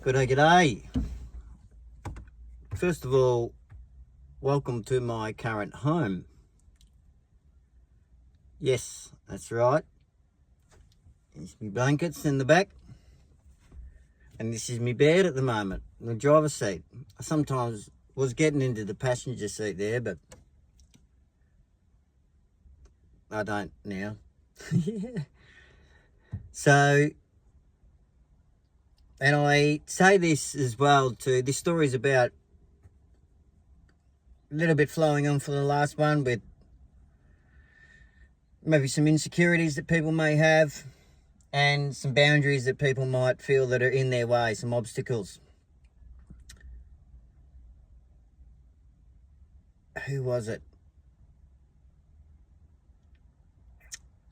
G'day. First of all, welcome to my current home. Yes, that's right. There's my blankets in the back. And this is my bed at the moment, the driver's seat. I sometimes was getting into the passenger seat there, but I don't now. Yeah. So, and I say this as well too, this story is about a little bit flowing on from the last one with maybe some insecurities that people may have and some boundaries that people might feel that are in their way, some obstacles. Who was it?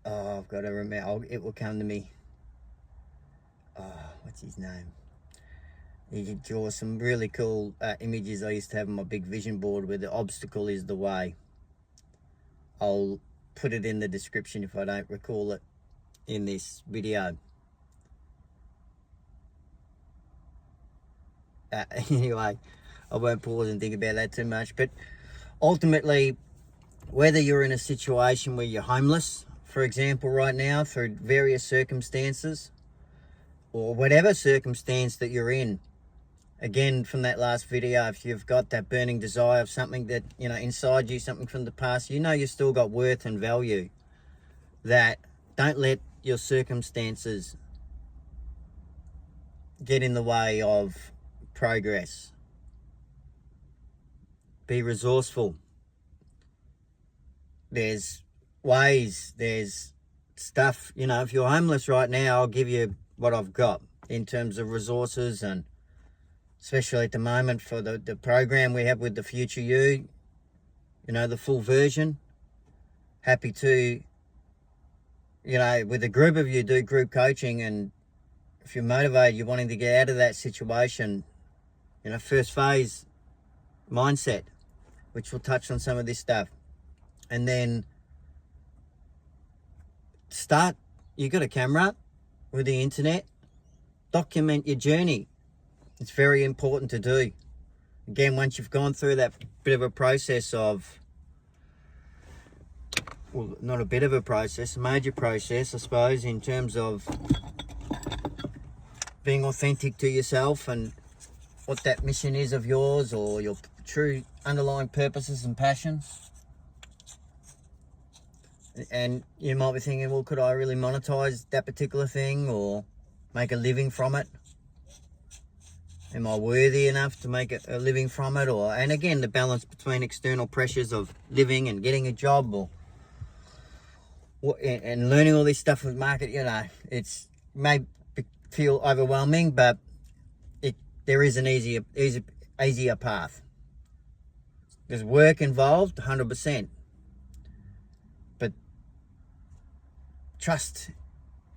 Oh, I've got to remember. It will come to me. What's his name? He could draw some really cool images I used to have on my big vision board where the obstacle is the way. I'll put it in the description if I don't recall it in this video. Anyway, I won't pause and think about that too much, but ultimately, whether you're in a situation where you're homeless, for example, right now, through various circumstances, or whatever circumstance that you're in, again, from that last video, if you've got that burning desire of something that, inside you, something from the past, you've still got worth and value, that don't let your circumstances get in the way of progress. Be resourceful. There's ways, there's stuff, if you're homeless right now, I'll give you what I've got in terms of resources, and especially at the moment for the program we have with the Future You, the full version. Happy to, with a group of you, do group coaching, and if you're motivated, you're wanting to get out of that situation, first phase mindset, which will touch on some of this stuff. And then start, you got a camera with the internet, document your journey. It's very important to do. Again, once you've gone through that bit of a process of, well, not a bit of a process, a major process, I suppose, in terms of being authentic to yourself and what that mission is of yours, or your true underlying purposes and passions. And you might be thinking, well, could I really monetize that particular thing or make a living from it? Am I worthy enough to make a living from it? And again, the balance between external pressures of living and getting a job, and learning all this stuff with market, it's may feel overwhelming, but there is an easier path. There's work involved, 100%. But trust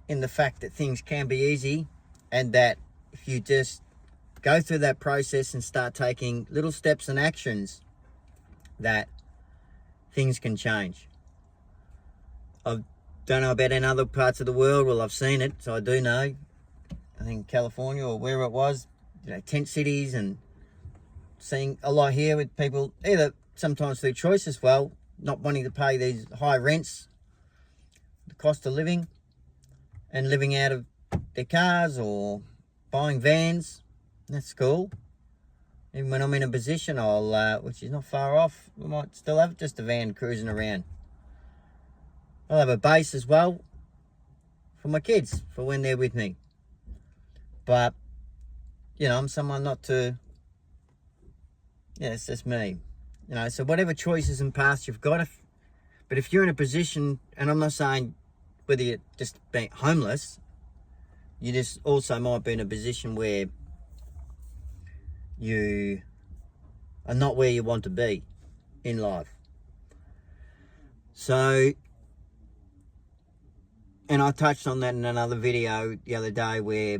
in the fact that things can be easy, and that if you just go through that process and start taking little steps and actions, that things can change. I don't know about in other parts of the world. Well, I've seen it, so I do know. I think California or wherever it was, tent cities, and seeing a lot here with people either sometimes through choice as well, not wanting to pay these high rents, the cost of living, and living out of their cars or buying vans. That's cool. Even when I'm in a position, which is not far off, we might still have just a van cruising around. I'll have a base as well for my kids, for when they're with me. But, I'm someone not to, it's just me. So whatever choices and paths you've got, but if you're in a position, and I'm not saying whether you're just being homeless, you just also might be in a position where you are not where you want to be in life. So, and I touched on that in another video the other day where,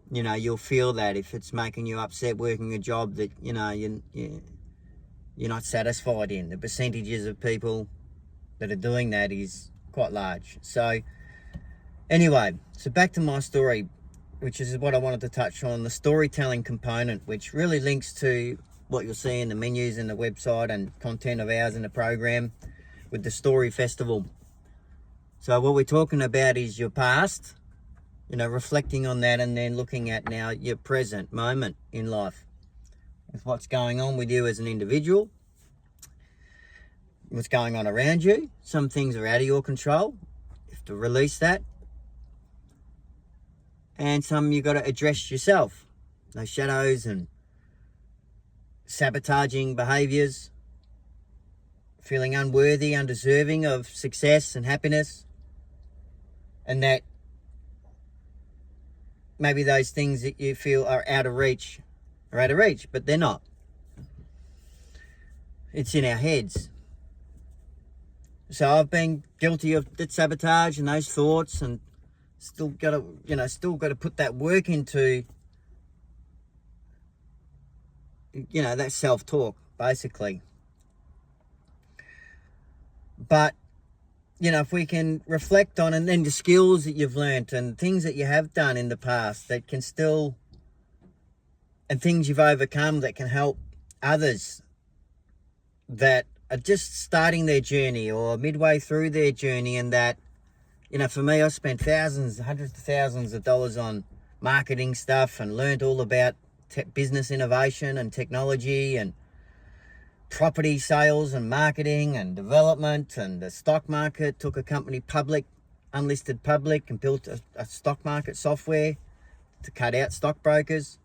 you'll feel that if it's making you upset working a job that, you're not satisfied in. The percentages of people that are doing that is quite large. So, anyway, so back to my story. which is what I wanted to touch on, the storytelling component, which really links to what you'll see in the menus in the website and content of ours in the program with the Story Festival. So what we're talking about is your past, reflecting on that, and then looking at now your present moment in life with what's going on with you as an individual, what's going on around you. Some things are out of your control. You have to release that. And some you've got to address yourself. Those shadows and sabotaging behaviours, feeling unworthy, undeserving of success and happiness, and that maybe those things that you feel are out of reach, but they're not. It's in our heads. So I've been guilty of that sabotage and those thoughts, and still got to put that work into, that self-talk, basically. But, if we can reflect on, and then the skills that you've learnt and things that you have done in the past that can still, and things you've overcome that can help others that are just starting their journey or midway through their journey, and that, for me, I spent hundreds of thousands of dollars on marketing stuff and learned all about business innovation and technology and property sales and marketing and development and the stock market. Took a company public, unlisted public, and built a stock market software to cut out stockbrokers,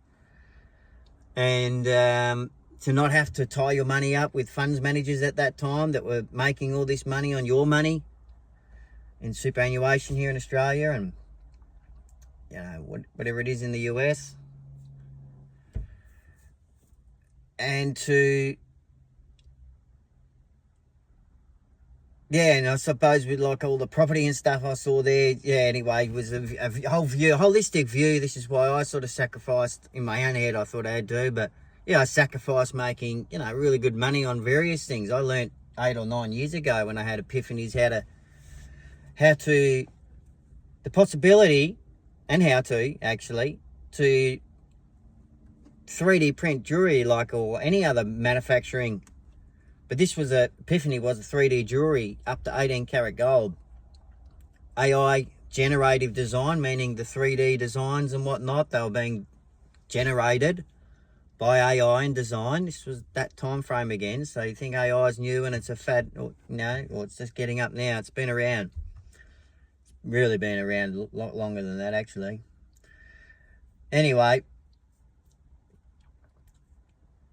and to not have to tie your money up with funds managers at that time that were making all this money on your money in superannuation here in Australia, and whatever it is in the US, and and I suppose with like all the property and stuff I saw there, anyway, it was a holistic view. This is why I sort of sacrificed in my own head. I thought I'd do, but I sacrificed making, really good money on various things. I learnt 8 or 9 years ago when I had epiphanies the possibility and how to actually to 3D print jewelry, or any other manufacturing. But this was epiphany was a 3D jewelry up to 18 karat gold. AI generative design, meaning the 3D designs and whatnot, they were being generated by AI and design. This was that time frame again. So you think AI is new and it's a fad, or it's just getting up now. It's been around. It's really been around a lot longer than that, actually. Anyway,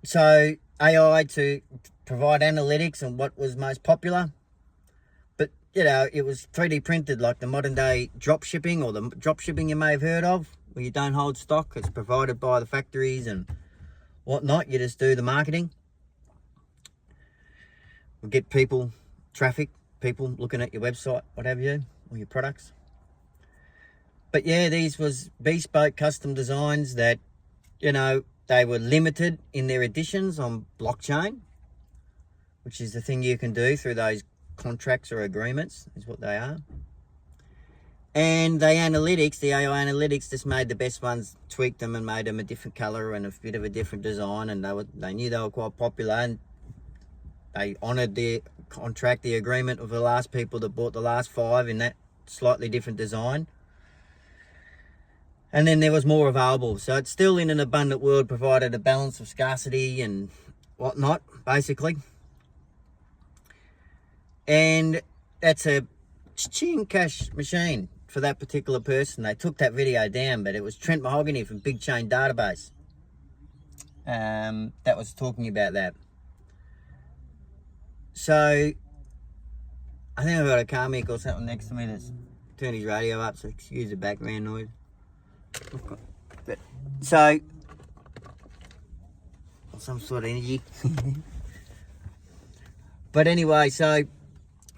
so AI to provide analytics on what was most popular, but it was 3D printed, like the modern day drop shipping, or the drop shipping you may have heard of, where you don't hold stock. It's provided by the factories and whatnot. You just do the marketing. We'll get traffic, people looking at your website, what have you, or your products. But these was bespoke custom designs that, they were limited in their editions on blockchain, which is the thing you can do through those contracts or agreements, is what they are. And the AI analytics just made the best ones, tweaked them and made them a different colour and a bit of a different design, and they knew they were quite popular, and they honoured their contract, the agreement of the last people that bought the last 5 in that slightly different design. And then there was more available. So it's still in an abundant world, provided a balance of scarcity and whatnot, basically. And that's a ching cash machine for that particular person. They took that video down, but it was Trent Mahogany from Big Chain Database that was talking about that. So I think I've got a car mic or something next to me that's turned his radio up, so excuse the background noise. So some sort of energy. But anyway, so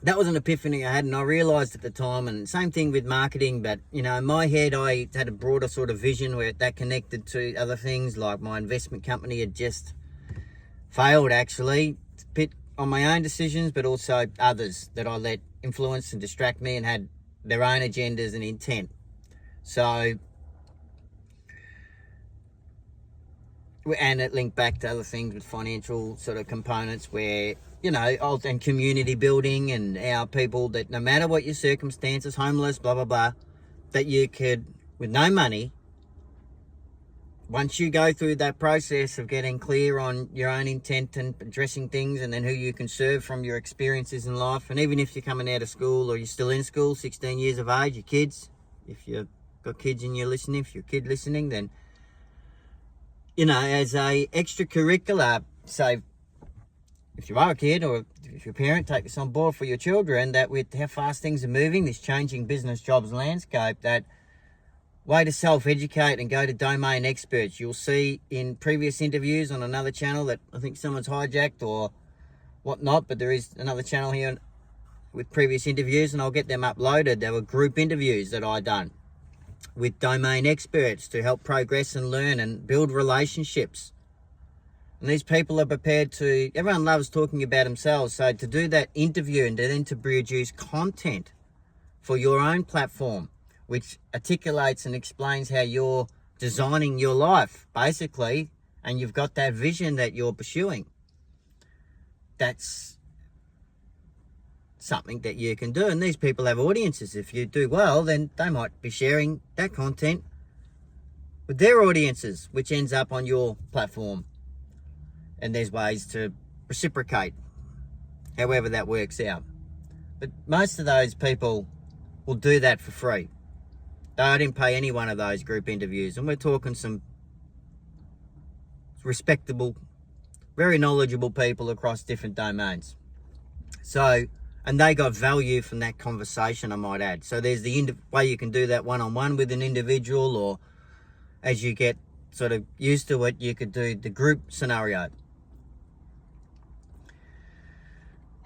that was an epiphany I had, and I realised at the time, and same thing with marketing, but in my head I had a broader sort of vision where that connected to other things, like my investment company had just failed, actually, a bit on my own decisions, but also others that I let influence and distract me and had their own agendas and intent. So and it linked back to other things with financial sort of components where, you know, and community building and our people that no matter what your circumstances, homeless, blah, blah, blah, that you could, with no money, once you go through that process of getting clear on your own intent and addressing things and then who you can serve from your experiences in life, and even if you're coming out of school or you're still in school, 16 years of age, your kids, if you've got kids and you're listening, if you're a kid listening, then, you know, as a extracurricular, say, if you are a kid or if you're a parent, take this on board for your children, that with how fast things are moving, this changing business jobs landscape, that way to self-educate and go to domain experts. You'll see in previous interviews on another channel that I think someone's hijacked or whatnot, but there is another channel here with previous interviews, and I'll get them uploaded. There were group interviews that I done with domain experts to help progress and learn and build relationships. And these people are prepared to, everyone loves talking about themselves, so to do that interview and then to produce content for your own platform, which articulates and explains how you're designing your life, basically, and you've got that vision that you're pursuing. That's something that you can do. And these people have audiences. If you do well, then they might be sharing that content with their audiences, which ends up on your platform. And there's ways to reciprocate, however that works out. But most of those people will do that for free. I didn't pay any one of those group interviews, and we're talking some respectable, very knowledgeable people across different domains. So, and they got value from that conversation, I might add. So there's the way you can do that one-on-one with an individual, or as you get sort of used to it, you could do the group scenario.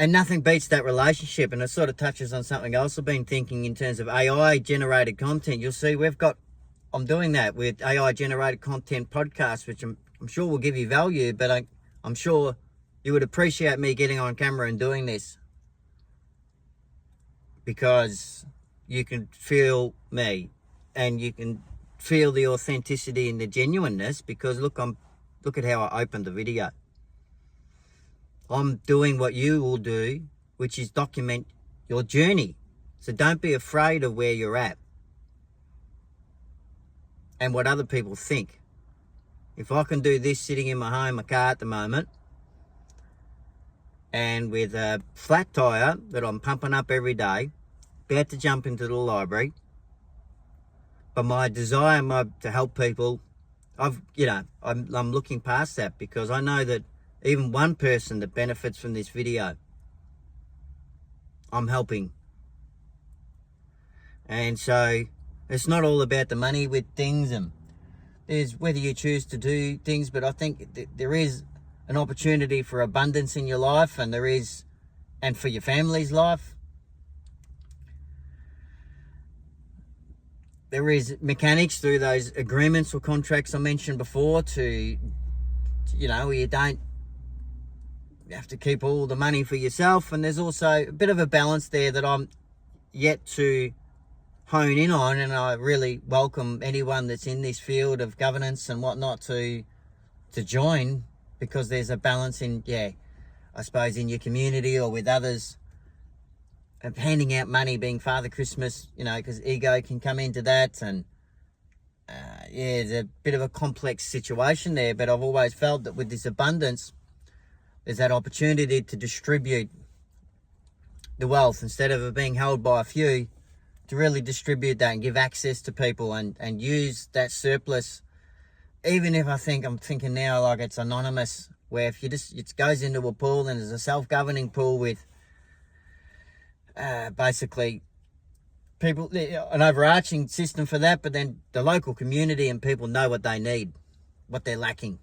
And nothing beats that relationship, and it sort of touches on something else I've been thinking in terms of AI-generated content. You'll see I'm doing that with AI-generated content podcasts, which I'm sure will give you value, but I'm sure you would appreciate me getting on camera and doing this, because you can feel me and you can feel the authenticity and the genuineness, because look at how I opened the video. I'm doing what you will do, which is document your journey. So don't be afraid of where you're at and what other people think. If I can do this sitting in my home, my car at the moment, and with a flat tire that I'm pumping up every day, about to jump into the library, but my desire to help people, I'm looking past that, because I know that even one person that benefits from this video, I'm helping. And so it's not all about the money with things, and there's whether you choose to do things, but I think there is an opportunity for abundance in your life, and and for your family's life. There is mechanics through those agreements or contracts I mentioned before to where you don't have to keep all the money for yourself, and there's also a bit of a balance there that I'm yet to hone in on, and I really welcome anyone that's in this field of governance and whatnot to join, because there's a balance in, I suppose, in your community or with others, of handing out money, being Father Christmas, because ego can come into that, and there's a bit of a complex situation there. But I've always felt that with this abundance, there's that opportunity to distribute the wealth instead of it being held by a few, to really distribute that and give access to people and use that surplus. Even if I'm thinking now like it's anonymous, where if it goes into a pool and there's a self-governing pool with basically people, an overarching system for that, but then the local community and people know what they need, what they're lacking.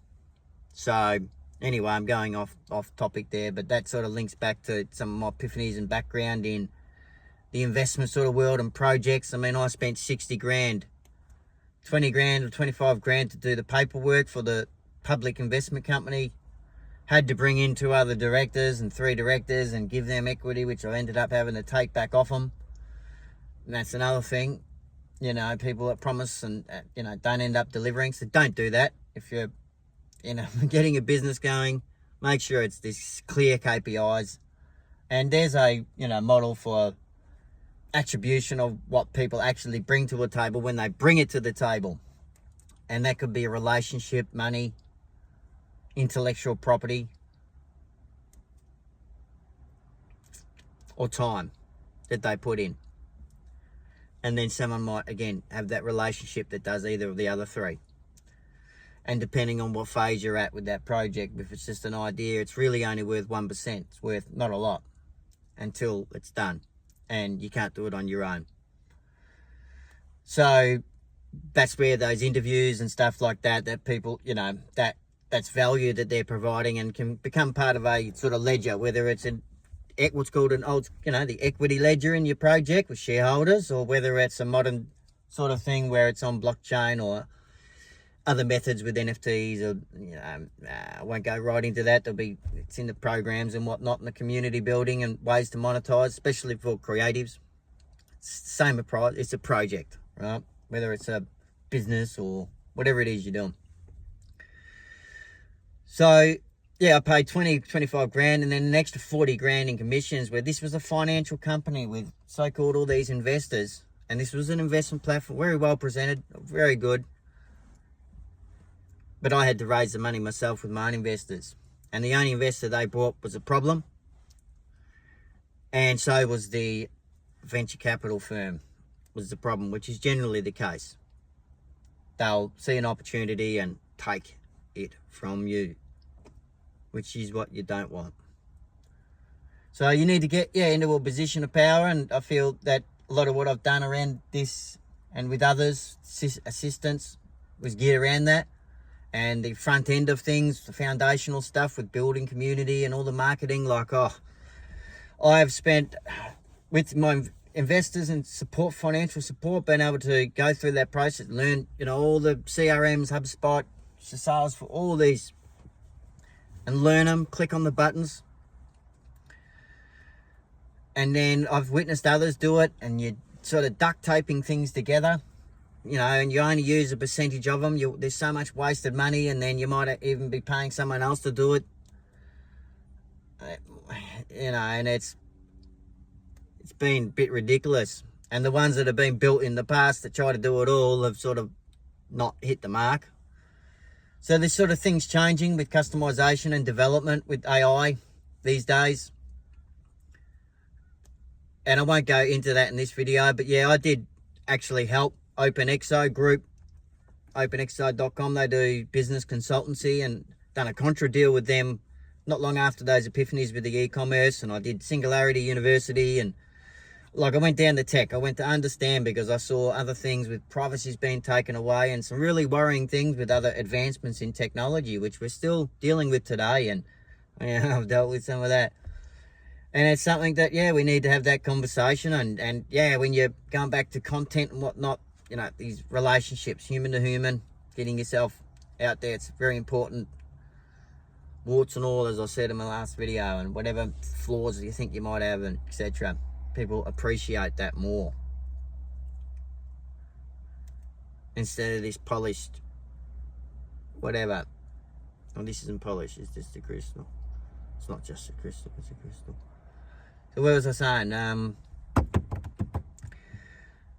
So anyway, I'm going off topic there, but that sort of links back to some of my epiphanies and background in the investment sort of world and projects. I mean, I spent 60 grand, 20 grand or 25 grand to do the paperwork for the public investment company. Had to bring in 2 other directors and 3 directors and give them equity, which I ended up having to take back off them. And that's another thing, people that promise and, don't end up delivering. So don't do that. If you're getting a business going, make sure it's this clear KPIs. And there's a, model for attribution of what people actually bring to a table when they bring it to the table. And that could be a relationship, money, intellectual property, or time that they put in. And then someone might, again, have that relationship that does either of the other three. And depending on what phase you're at with that project, if it's just an idea, it's really only worth 1%. It's worth not a lot until it's done. And you can't do it on your own. So that's where those interviews and stuff like that people, that's value that they're providing and can become part of a sort of ledger, whether it's what's called the equity ledger in your project with shareholders, or whether it's a modern sort of thing where it's on blockchain or other methods with NFTs, or I won't go right into that. It's in the programs and whatnot, in the community building and ways to monetize, especially for creatives. Same approach. It's a project, right? Whether it's a business or whatever it is you're doing. So yeah, I paid 25 grand, and then an extra 40 grand in commissions, where this was a financial company with so-called all these investors, and this was an investment platform, very well presented, very good. But I had to raise the money myself with my own investors. And the only investor they brought was a problem. And so was the venture capital firm was the problem, which is generally the case. They'll see an opportunity and take it from you, which is what you don't want. So you need to get into a position of power. And I feel that a lot of what I've done around this and with others, assistance, was geared around that. And the front end of things, the foundational stuff with building community and all the marketing, I've spent with my investors and financial support, being able to go through that process, learn, all the CRMs, HubSpot, sales for all these, and learn them, click on the buttons. And then I've witnessed others do it, and you're sort of duct taping things together. And you only use a percentage of them. There's so much wasted money, and then you might even be paying someone else to do it. And it's been a bit ridiculous. And the ones that have been built in the past that try to do it all have sort of not hit the mark. So there's sort of things changing with customization and development with AI these days. And I won't go into that in this video, but yeah, I did actually help OpenXO group, openxo.com. They do business consultancy, and done a contra deal with them not long after those epiphanies with the e-commerce. And I did Singularity University, and I went down the tech. I went to understand, because I saw other things with privacies being taken away and some really worrying things with other advancements in technology, which we're still dealing with today. And I've dealt with some of that. And it's something that, we need to have that conversation. And when you're going back to content and whatnot, these relationships, human to human, getting yourself out there, it's very important. Warts and all, as I said in my last video, and whatever flaws you think you might have, and etc. People appreciate that more, instead of this polished whatever. Oh, this isn't polished, it's just a crystal. It's not just a crystal, it's a crystal. So what was I saying?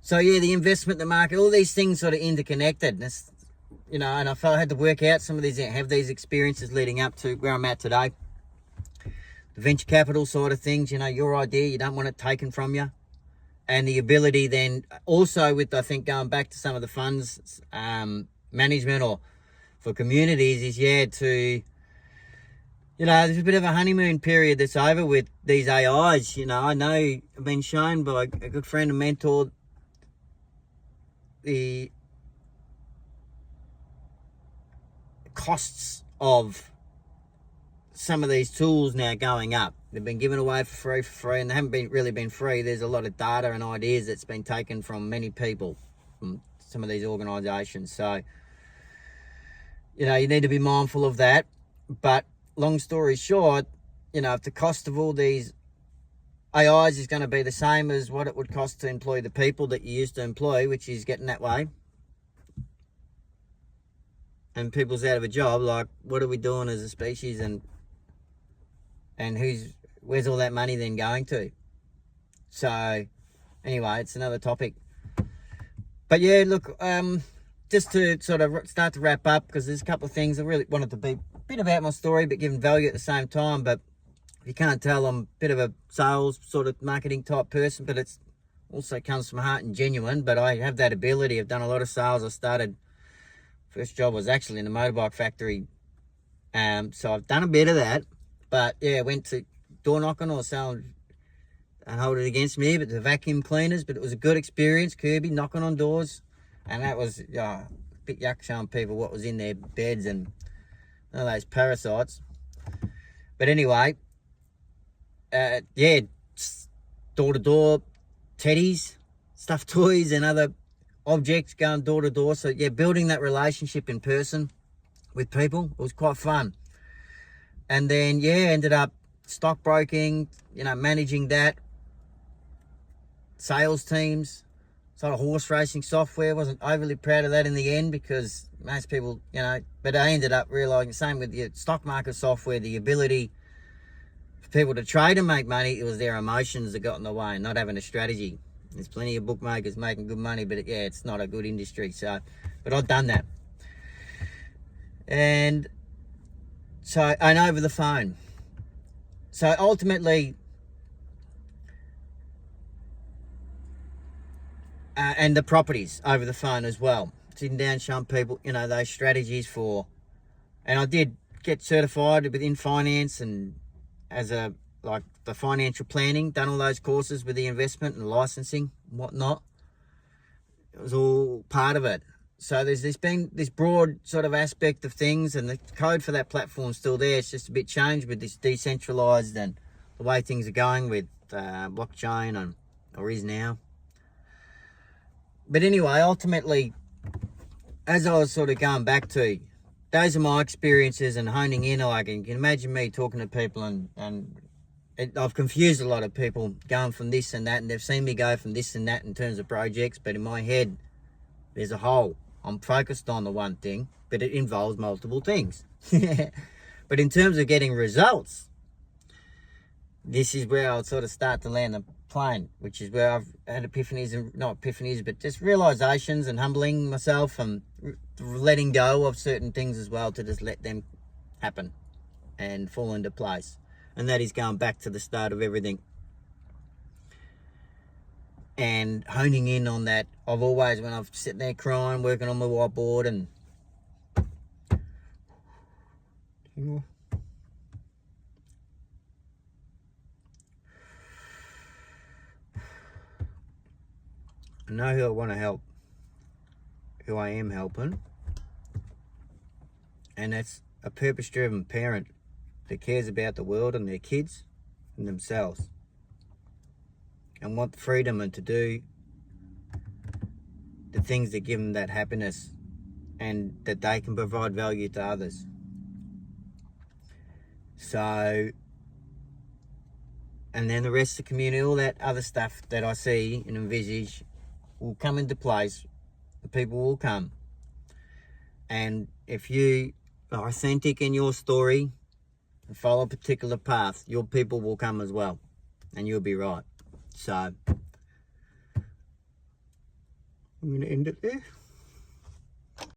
So yeah, the investment, the market, all these things sort of interconnected. And I felt I had to work out some of these, have these experiences leading up to where I'm at today. The venture capital side of things, your idea, you don't want it taken from you. And the ability then also with, I think, going back to some of the funds management or for communities is, to, there's a bit of a honeymoon period that's over with these AIs. I know I've been shown by a good friend and mentor the costs of some of these tools now going up. They've been given away for free, and they haven't really been free. There's a lot of data and ideas that's been taken from many people, from some of these organisations. So, you need to be mindful of that. But long story short, if the cost of all these AIs is going to be the same as what it would cost to employ the people that you used to employ, which is getting that way, and people's out of a job, like, what are we doing as a species, and where's all that money then going to? So anyway, it's another topic. But yeah, look, just to sort of start to wrap up, because there's a couple of things I really wanted to be a bit about my story, but giving value at the same time. But if you can't tell, I'm a bit of a sales sort of marketing type person, but it's also comes from heart and genuine. But I have that ability. I've done a lot of sales. First job was actually in the motorbike factory. So I've done a bit of that. But yeah, went to door knocking or selling, and hold it against me, but the vacuum cleaners. But it was a good experience, Kirby, knocking on doors. And that was a bit yuck, showing people what was in their beds and none of those parasites. But anyway, yeah, door to door, teddies, stuffed toys and other objects going door to door. So yeah, building that relationship in person with people, it was quite fun. And then yeah, ended up stockbroking, managing that, sales teams, sort of horse racing software. Wasn't overly proud of that in the end, because most people, but I ended up realising, same with the stock market software, the ability for people to trade and make money, it was their emotions that got in the way, not having a strategy. There's plenty of bookmakers making good money, but yeah, it's not a good industry. So, but I've done that. And over the phone. So ultimately, and the properties over the phone as well. Sitting down, showing people, those strategies for, and I did get certified within finance and as the financial planning, done all those courses with the investment and licensing and whatnot. It was all part of it. So there's been this broad sort of aspect of things, and the code for that platform's still there. It's just a bit changed with this decentralized and the way things are going with blockchain or is now. But anyway, ultimately, as I was sort of going back to, those are my experiences and honing in. You can imagine me talking to people and I've confused a lot of people going from this and that, and they've seen me go from this and that in terms of projects, but in my head, there's a whole. I'm focused on the one thing, but it involves multiple things. But in terms of getting results, this is where I'll sort of start to land the plane, which is where I've had epiphanies, and not epiphanies, but just realizations and humbling myself and letting go of certain things as well, to just let them happen and fall into place. And that is going back to the start of everything and honing in on that. I've always, when I've sitting there crying, working on my whiteboard and I know who I want to help, who I am helping, and that's a purpose-driven parent that cares about the world and their kids and themselves, and want the freedom and to do the things that give them that happiness and that they can provide value to others. So, and then the rest of the community, all that other stuff that I see and envisage will come into place. The people will come. And if you are authentic in your story and follow a particular path, your people will come as well. And you'll be right. So, I'm going to end it there.